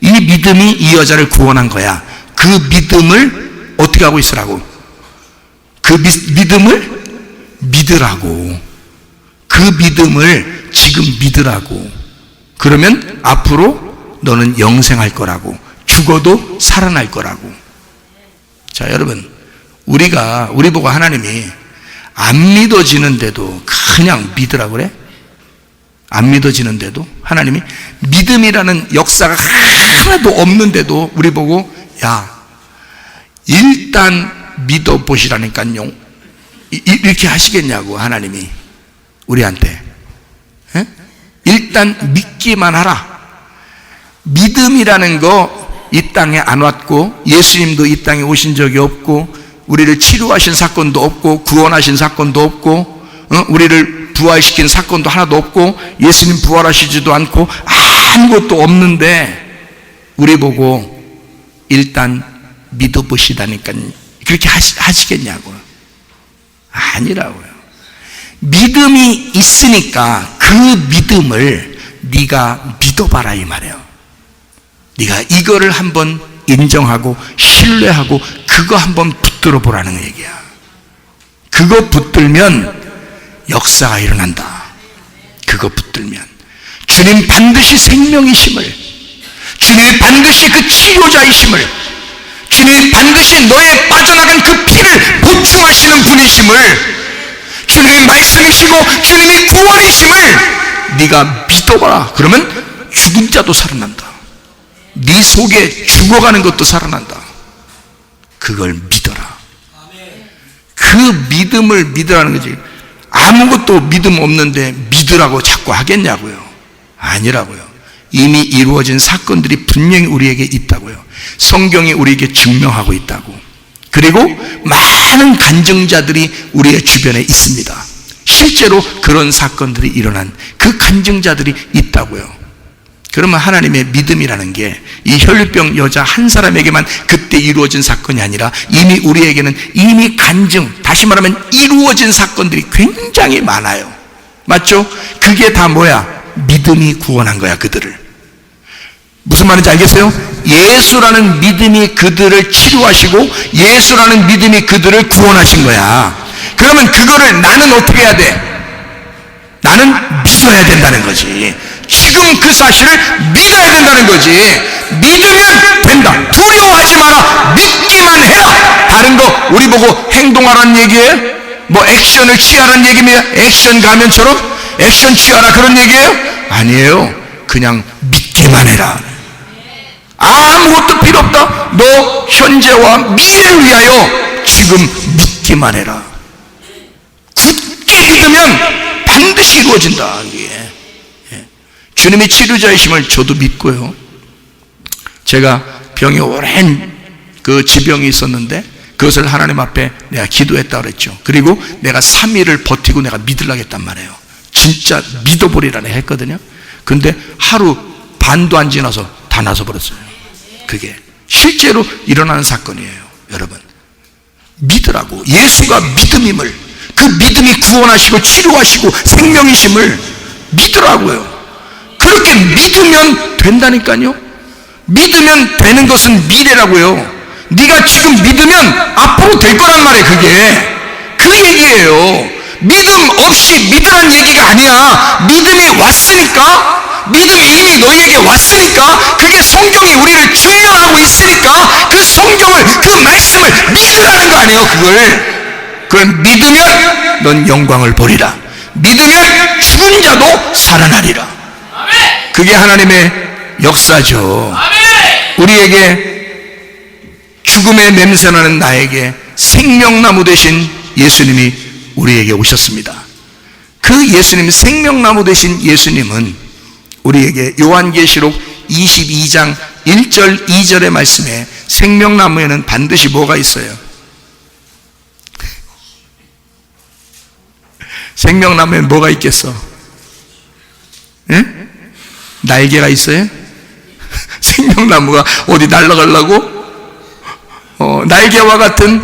이 믿음이 이 여자를 구원한 거야. 그 믿음을 어떻게 하고 있으라고? 그 믿음을 믿으라고. 그 믿음을 지금 믿으라고. 그러면 앞으로 너는 영생할 거라고. 죽어도 살아날 거라고. 자, 여러분, 우리 보고 하나님이 안 믿어지는데도 그냥 믿으라고 그래? 안 믿어지는데도 하나님이 믿음이라는 역사가 하나도 없는데도 우리 보고 야, 일단 믿어보시라니까요. 이렇게 하시겠냐고 하나님이 우리한테. 에? 일단 믿기만 하라. 믿음이라는 거 이 땅에 안 왔고 예수님도 이 땅에 오신 적이 없고 우리를 치료하신 사건도 없고 구원하신 사건도 없고 우리를 부활시킨 사건도 하나도 없고 예수님 부활하시지도 않고 아무것도 없는데 우리 보고 일단 믿어보시다니까 그렇게 하시겠냐고요. 아니라고요. 믿음이 있으니까 그 믿음을 네가 믿어봐라 이 말이에요. 네가 이거를 한번 인정하고 신뢰하고 그거 한번 붙들어 보라는 얘기야. 그거 붙들면 역사가 일어난다. 그거 붙들면 주님 반드시 생명이심을, 주님이 반드시 그 치료자이심을, 주님이 반드시 너의 빠져나간 그 피를 보충하시는 분이심을, 주님의 말씀이시고 주님의 구원이심을 네가 믿어봐라. 그러면 죽은 자도 살아난다. 네 속에 죽어가는 것도 살아난다. 그걸 믿어라. 그 믿음을 믿으라는 거지. 아무것도 믿음 없는데 믿으라고 자꾸 하겠냐고요. 아니라고요. 이미 이루어진 사건들이 분명히 우리에게 있다고요. 성경이 우리에게 증명하고 있다고. 그리고 많은 간증자들이 우리의 주변에 있습니다. 실제로 그런 사건들이 일어난 그 간증자들이 있다고요. 그러면 하나님의 믿음이라는 게 이 혈류병 여자 한 사람에게만 그때 이루어진 사건이 아니라 이미 우리에게는 이미 간증, 다시 말하면 이루어진 사건들이 굉장히 많아요. 맞죠? 그게 다 뭐야? 믿음이 구원한 거야, 그들을. 무슨 말인지 알겠어요? 예수라는 믿음이 그들을 치료하시고 예수라는 믿음이 그들을 구원하신 거야. 그러면 그거를 나는 어떻게 해야 돼? 나는 믿어야 된다는 거지. 지금 그 사실을 믿어야 된다는 거지. 믿으면 된다. 두려워하지 마라. 믿기만 해라. 다른 거 우리 보고 행동하라는 얘기예요? 뭐 액션을 취하라는 얘기입니다. 액션 가면처럼 액션 취하라 그런 얘기예요? 아니에요. 그냥 믿기만 해라. 아무것도 필요 없다. 너 현재와 미래를 위하여 지금 믿기만 해라. 굳게 믿으면 반드시 이루어진다. 이게. 주님이 치료자이심을 저도 믿고요. 제가 병이 오랜 그 지병이 있었는데 그것을 하나님 앞에 내가 기도했다 그랬죠. 그리고 내가 3일을 버티고 내가 믿으려고 했단 말이에요. 진짜 믿어버리라고 했거든요. 근데 하루 반도 안 지나서 다 나서버렸어요. 그게 실제로 일어나는 사건이에요. 여러분 믿으라고. 예수가 믿음임을, 그 믿음이 구원하시고 치료하시고 생명이심을 믿으라고요. 그렇게 믿으면 된다니까요. 믿으면 되는 것은 미래라고요. 네가 지금 믿으면 앞으로 될 거란 말이에요. 그게 그 얘기예요. 믿음 없이 믿으란 얘기가 아니야. 믿음이 왔으니까, 믿음이 이미 너희에게 왔으니까, 그게 성경이 우리를 증명하고 있으니까 그 성경을, 그 말씀을 믿으라는 거 아니에요. 그걸 믿으면 넌 영광을 보리라. 믿으면 죽은 자도 살아나리라. 그게 하나님의 역사죠. 우리에게 죽음의 냄새나는 나에게 생명나무 되신 예수님이 우리에게 오셨습니다. 그 예수님, 생명나무 되신 예수님은 우리에게 요한계시록 22장 1절 2절의 말씀에 생명나무에는 반드시 뭐가 있어요? 생명나무에는 뭐가 있겠어? 예? 날개가 있어요? 생명나무가 어디 날아가려고? 날개와 같은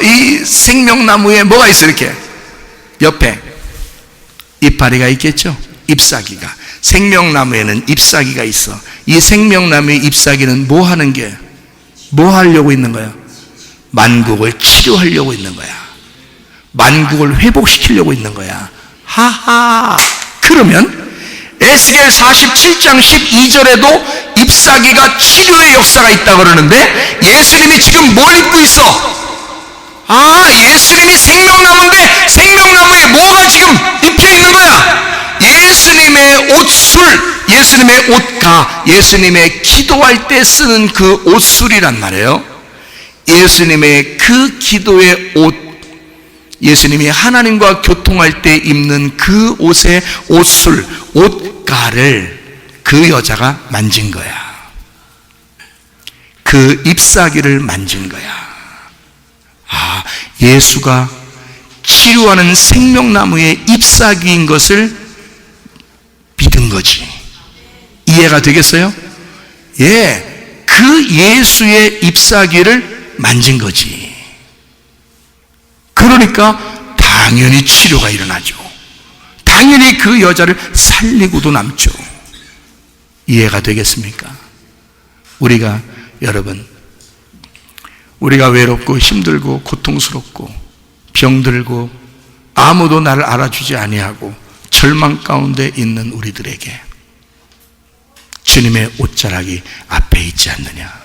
이 생명나무에 뭐가 있어? 이렇게 옆에 이파리가 있겠죠? 잎사귀가. 생명나무에는 잎사귀가 있어. 이 생명나무의 잎사귀는 뭐 하는 게? 뭐 하려고 있는 거야? 만국을 치료하려고 있는 거야. 만국을 회복시키려고 있는 거야. 하하. 그러면 에스겔 47장 12절에도 잎사귀가 치료의 역사가 있다고 그러는데 예수님이 지금 뭘 입고 있어? 예수님이 생명나무인데 생명나무에 뭐가 지금 입혀 있는 거야? 예수님의 옷술, 예수님의 옷가, 예수님의 기도할 때 쓰는 그 옷술이란 말이에요. 예수님의 그 기도의 옷, 예수님이 하나님과 교통할 때 입는 그 옷의 옷술, 옷가를 그 여자가 만진 거야. 그 잎사귀를 만진 거야. 예수가 치료하는 생명나무의 잎사귀인 것을 믿은 거지. 이해가 되겠어요? 예, 그 예수의 잎사귀를 만진 거지. 그러니까 당연히 치료가 일어나죠. 당연히 그 여자를 살리고도 남죠. 이해가 되겠습니까? 여러분, 우리가 외롭고 힘들고 고통스럽고 병들고 아무도 나를 알아주지 아니하고 절망 가운데 있는 우리들에게 주님의 옷자락이 앞에 있지 않느냐?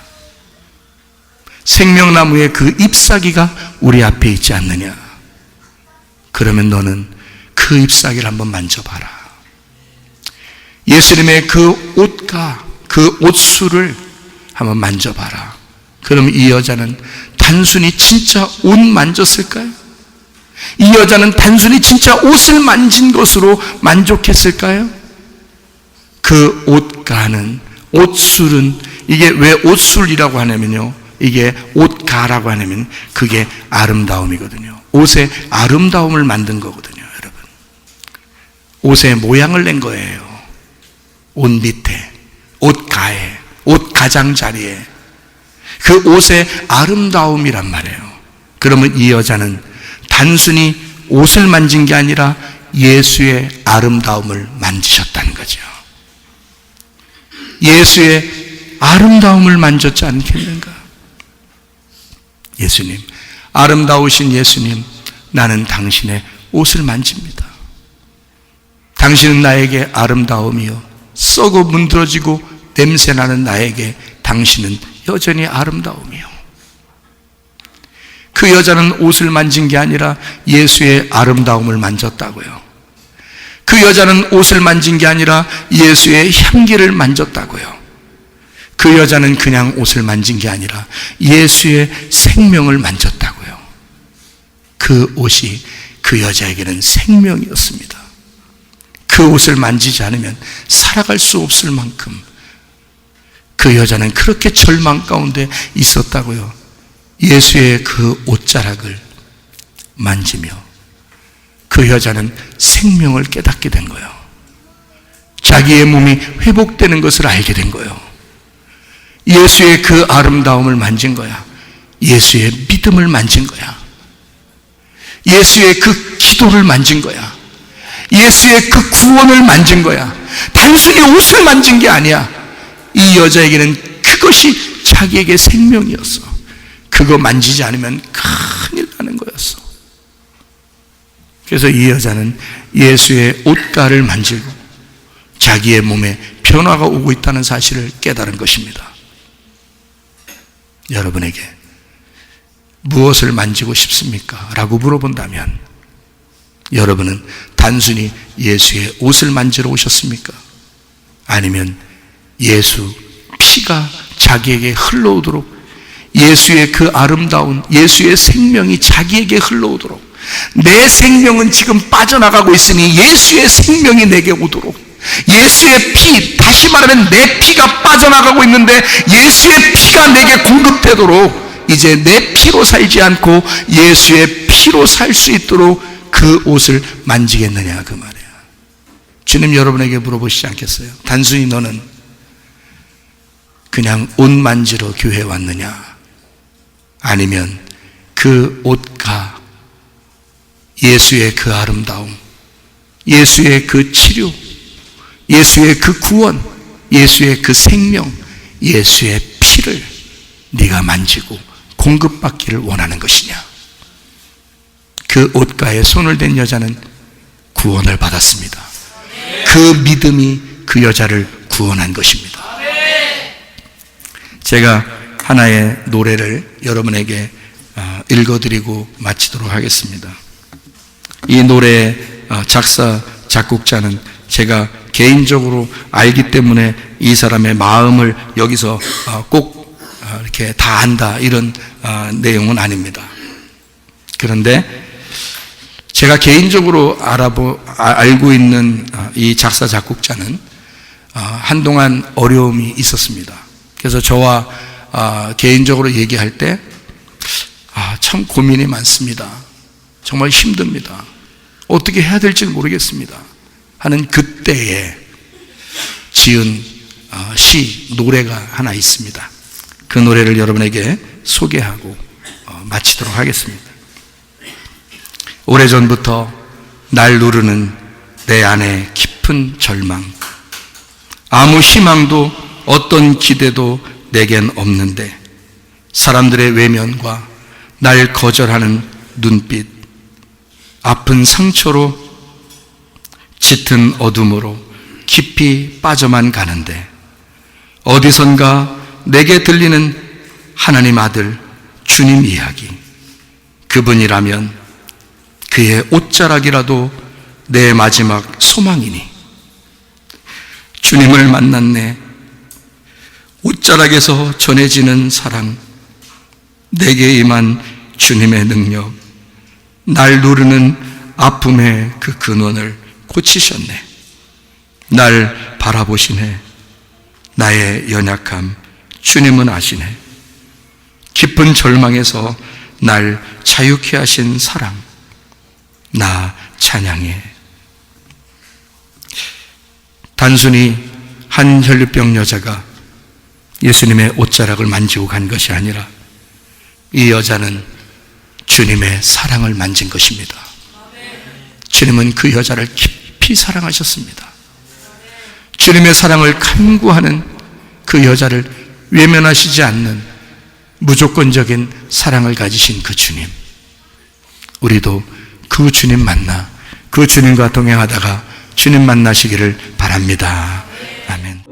생명나무의 그 잎사귀가 우리 앞에 있지 않느냐? 그러면 너는 그 잎사귀를 한번 만져봐라. 예수님의 그 옷과 그 옷술을 한번 만져봐라. 그럼 이 여자는 단순히 진짜 옷 만졌을까요? 이 여자는 단순히 진짜 옷을 만진 것으로 만족했을까요? 그 옷가는, 옷술은, 이게 왜 옷술이라고 하냐면요, 이게 옷가라고 하냐면 그게 아름다움이거든요. 옷의 아름다움을 만든 거거든요, 여러분. 옷의 모양을 낸 거예요. 옷 밑에, 옷가에, 옷 가장자리에 그 옷의 아름다움이란 말이에요. 그러면 이 여자는 단순히 옷을 만진 게 아니라 예수의 아름다움을 만지셨다는 거죠. 예수의 아름다움을 만졌지 않겠는가? 예수님, 아름다우신 예수님, 나는 당신의 옷을 만집니다. 당신은 나에게 아름다움이요, 썩어 문드러지고 냄새나는 나에게 당신은 여전히 아름다움이요. 그 여자는 옷을 만진 게 아니라 예수의 아름다움을 만졌다고요. 그 여자는 옷을 만진 게 아니라 예수의 향기를 만졌다고요. 그 여자는 그냥 옷을 만진 게 아니라 예수의 생명을 만졌다고요. 그 옷이 그 여자에게는 생명이었습니다. 그 옷을 만지지 않으면 살아갈 수 없을 만큼 그 여자는 그렇게 절망 가운데 있었다고요. 예수의 그 옷자락을 만지며 그 여자는 생명을 깨닫게 된 거예요. 자기의 몸이 회복되는 것을 알게 된 거예요. 예수의 그 아름다움을 만진 거야. 예수의 믿음을 만진 거야. 예수의 그 기도를 만진 거야. 예수의 그 구원을 만진 거야. 단순히 옷을 만진 게 아니야. 이 여자에게는 그것이 자기에게 생명이었어. 그거 만지지 않으면 큰일 나는 거였어. 그래서 이 여자는 예수의 옷가를 만지고 자기의 몸에 변화가 오고 있다는 사실을 깨달은 것입니다. 여러분에게 무엇을 만지고 싶습니까? 라고 물어본다면 여러분은 단순히 예수의 옷을 만지러 오셨습니까? 아니면 예수 피가 자기에게 흘러오도록, 예수의 그 아름다운 예수의 생명이 자기에게 흘러오도록, 내 생명은 지금 빠져나가고 있으니 예수의 생명이 내게 오도록, 예수의 피, 다시 말하면 내 피가 빠져나가고 있는데 예수의 피가 내게 공급되도록 이제 내 피로 살지 않고 예수의 피로 살 수 있도록 그 옷을 만지겠느냐, 그 말이에요. 주님 여러분에게 물어보시지 않겠어요? 단순히 너는 그냥 옷 만지러 교회에 왔느냐? 아니면 그 옷과 예수의 그 아름다움, 예수의 그 치료, 예수의 그 구원, 예수의 그 생명, 예수의 피를 네가 만지고 공급받기를 원하는 것이냐? 그 옷가에 손을 댄 여자는 구원을 받았습니다. 그 믿음이 그 여자를 구원한 것입니다. 제가 하나의 노래를 여러분에게 읽어드리고 마치도록 하겠습니다. 이 노래의 작사, 작곡자는 제가 개인적으로 알기 때문에 이 사람의 마음을 여기서 꼭 이렇게 다 안다 이런 내용은 아닙니다. 그런데 제가 개인적으로 알고 있는 이 작사, 작곡자는 한동안 어려움이 있었습니다. 그래서 저와 개인적으로 얘기할 때 참 고민이 많습니다. 정말 힘듭니다. 어떻게 해야 될지 모르겠습니다 하는 그때에 지은 노래가 하나 있습니다. 그 노래를 여러분에게 소개하고 마치도록 하겠습니다. 오래전부터 날 누르는 내 안에 깊은 절망, 아무 희망도 어떤 기대도 내겐 없는데 사람들의 외면과 날 거절하는 눈빛, 아픈 상처로 짙은 어둠으로 깊이 빠져만 가는데 어디선가 내게 들리는 하나님 아들 주님 이야기, 그분이라면 그의 옷자락이라도 내 마지막 소망이니 주님을 만났네. 옷자락에서 전해지는 사랑, 내게 임한 주님의 능력, 날 누르는 아픔의 그 근원을 고치셨네. 날 바라보시네. 나의 연약함 주님은 아시네. 깊은 절망에서 날 자유케 하신 사랑, 나 찬양해. 단순히 한 혈류병 여자가 예수님의 옷자락을 만지고 간 것이 아니라 이 여자는 주님의 사랑을 만진 것입니다. 주님은 그 여자를 깊이 사랑하셨습니다. 주님의 사랑을 간구하는 그 여자를 외면하시지 않는 무조건적인 사랑을 가지신 그 주님, 우리도 그 주님 만나 그 주님과 동행하다가 주님 만나시기를 바랍니다. 아멘.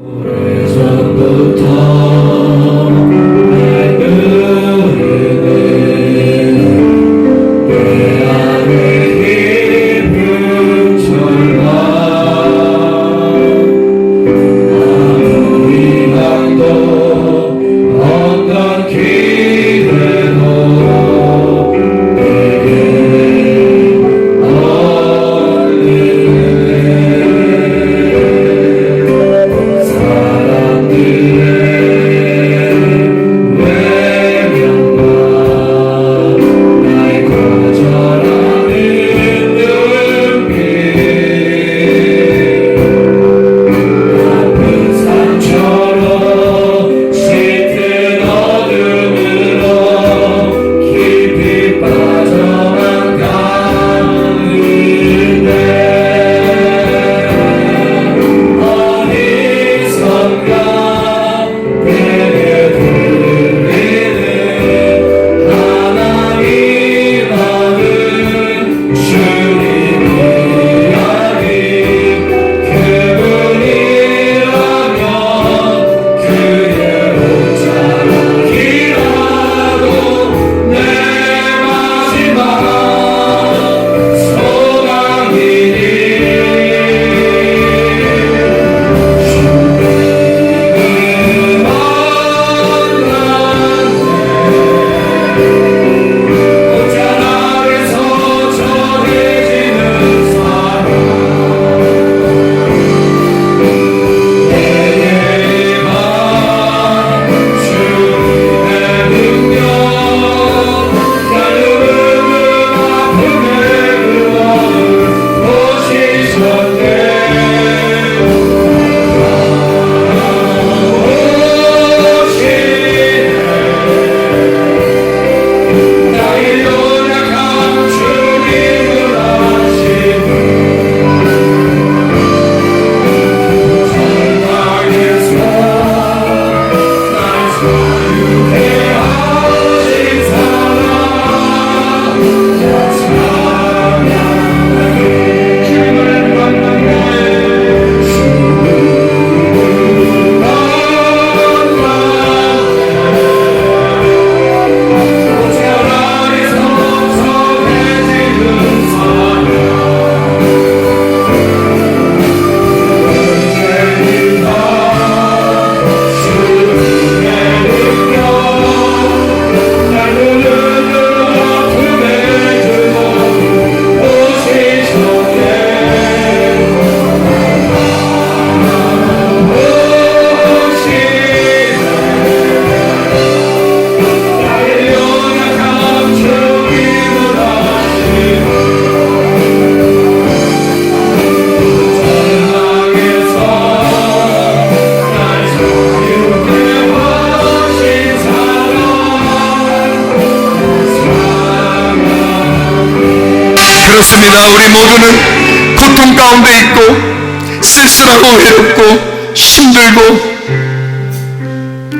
그렇습니다. 우리 모두는 고통 가운데 있고 쓸쓸하고 외롭고 힘들고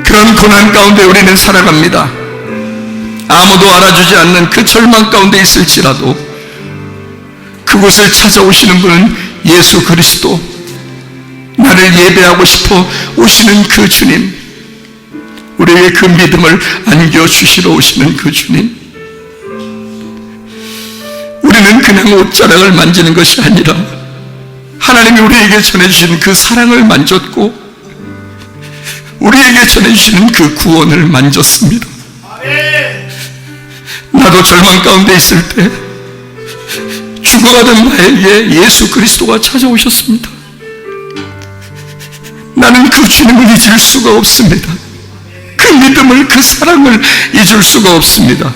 그런 고난 가운데 우리는 살아갑니다. 아무도 알아주지 않는 그 절망 가운데 있을지라도 그곳을 찾아오시는 분은 예수 그리스도, 나를 예배하고 싶어 오시는 그 주님, 우리에게 그 믿음을 안겨주시러 오시는 그 주님. 우리는 그냥 옷자락을 만지는 것이 아니라 하나님이 우리에게 전해주신 그 사랑을 만졌고 우리에게 전해주시는 그 구원을 만졌습니다. 나도 절망 가운데 있을 때 죽어가던 나에게 예수 그리스도가 찾아오셨습니다. 나는 그 주님을 잊을 수가 없습니다. 그 믿음을, 그 사랑을 잊을 수가 없습니다.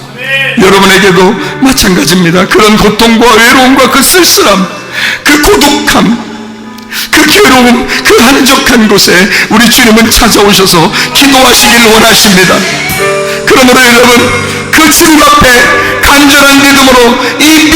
여러분에게도 마찬가지입니다. 그런 고통과 외로움과 그 쓸쓸함, 그 고독함, 그 괴로움, 그 한적한 곳에 우리 주님은 찾아오셔서 기도하시길 원하십니다. 그러므로 여러분, 그 주님 앞에 간절한 믿음으로 이